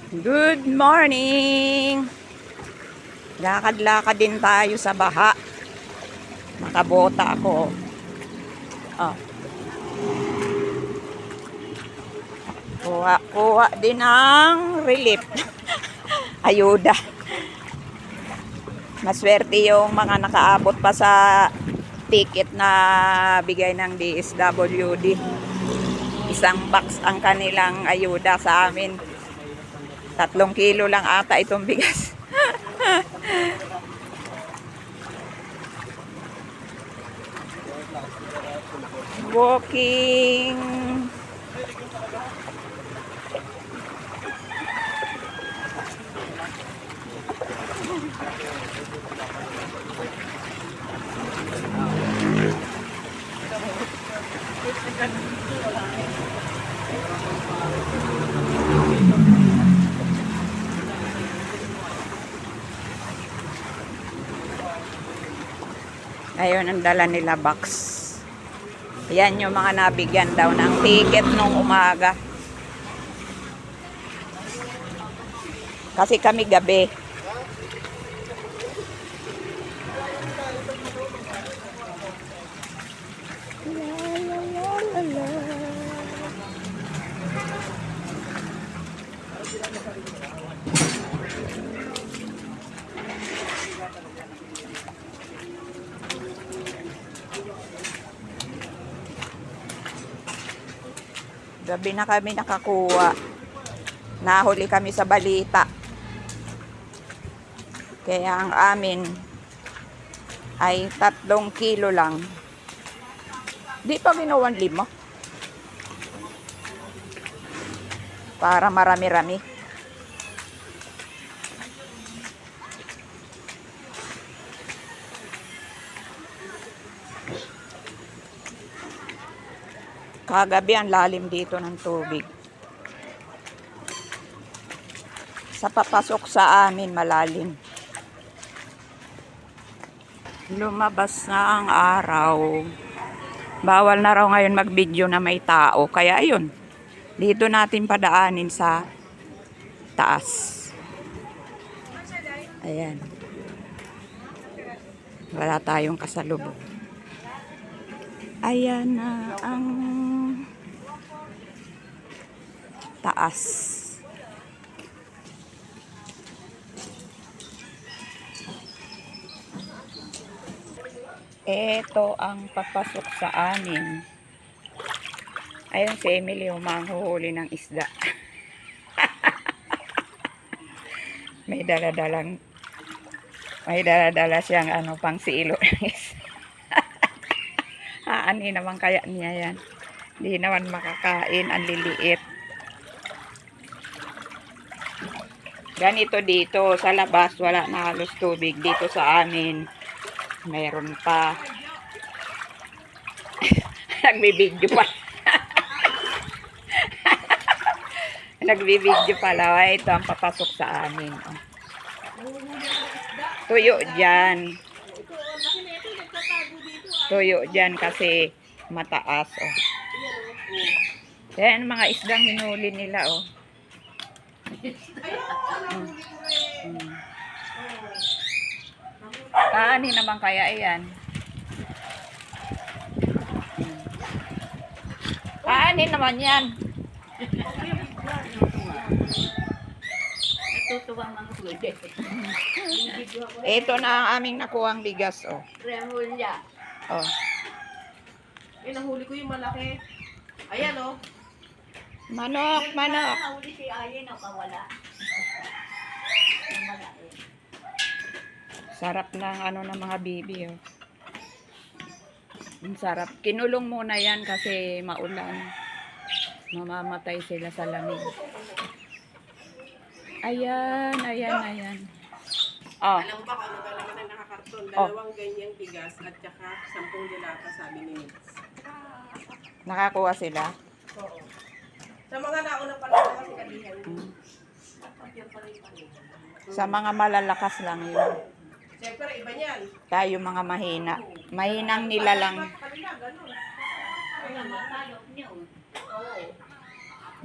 Good morning! Lakad-lakad din tayo sa baha. Nakabota ako. Oh. Kuha din ng relief. Ayuda. Maswerte yung mga nakaabot pa sa ticket na bigay ng DSWD. Isang box ang kanilang ayuda sa amin. 3 kilo lang ata itong bigas. Walking. Ayun ang dala nila box. Yan yung mga nabigyan daw ng ticket nung umaga. Kasi kami gabi. Gabi na kami nakakuha. Nahuli kami sa balita. Kaya ang amin ay 3 kilo lang. Di pa ginawan 5. Para marami-rami. Kagabi ang lalim dito ng tubig. Sa papasok sa amin malalim. Lumabas na ang araw. Bawal na raw ngayon mag-video na may tao. Kaya ayun, dito natin padaanin sa taas. Ayan. Wala tayong kasalubong. Ayan na ang taas. Ito ang papasok sa amin. Ayun si Emily, manghuhuli ng isda. May dala-dala siyang pang silo. Ani naman kaya niya yan. Hindi naman makakain, ang liliit. Ganito dito, sa labas, wala na halos tubig. Dito sa amin, mayroon pa. Nagbibidyo pa. Nagbibidyo pala. Ito ang papasok sa amin. Tuyo dyan. Tuyo dyan kasi mataas. Oh. Yan mga isdang hinuli nila. Oh. Kaani naman kaya yan. Kaani naman yan. Ito na ang aming nakuhang bigas. Oh. Remulya. Oh. Nahuli ko yung malaki. Ayan oh. Manok. Nahuli si Ayen, nakawala. Sarap ng ng mga bibi. Oh. Ang sarap. Kinulong muna yan kasi maulan. Mamamatay sila sa lamig. Ayan. Oh. Alam ba kung ano ba naman ang nakakarton? 2 ganyang bigas at saka 10 dilata sabi ni Nils. Nakakuha sila. Oo. Sa mga nauna pa lang kasi kalihan. Sa mga malalakas lang yun. Siyempre iba niyan. Tayo mga mahina. Mahinang nila lang. Kanila ganun.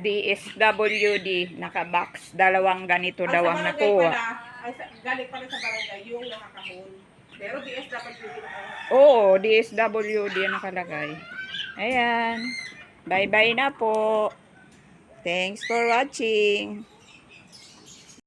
DSWD, nakabox. Dalawang ganito daw ang barangay nakuha. pala, galing pala sa barangay yung nakakahon. Pero DSWD na Oo, DSWD ang nakalagay. Ayan. Bye-bye na po. Thanks for watching.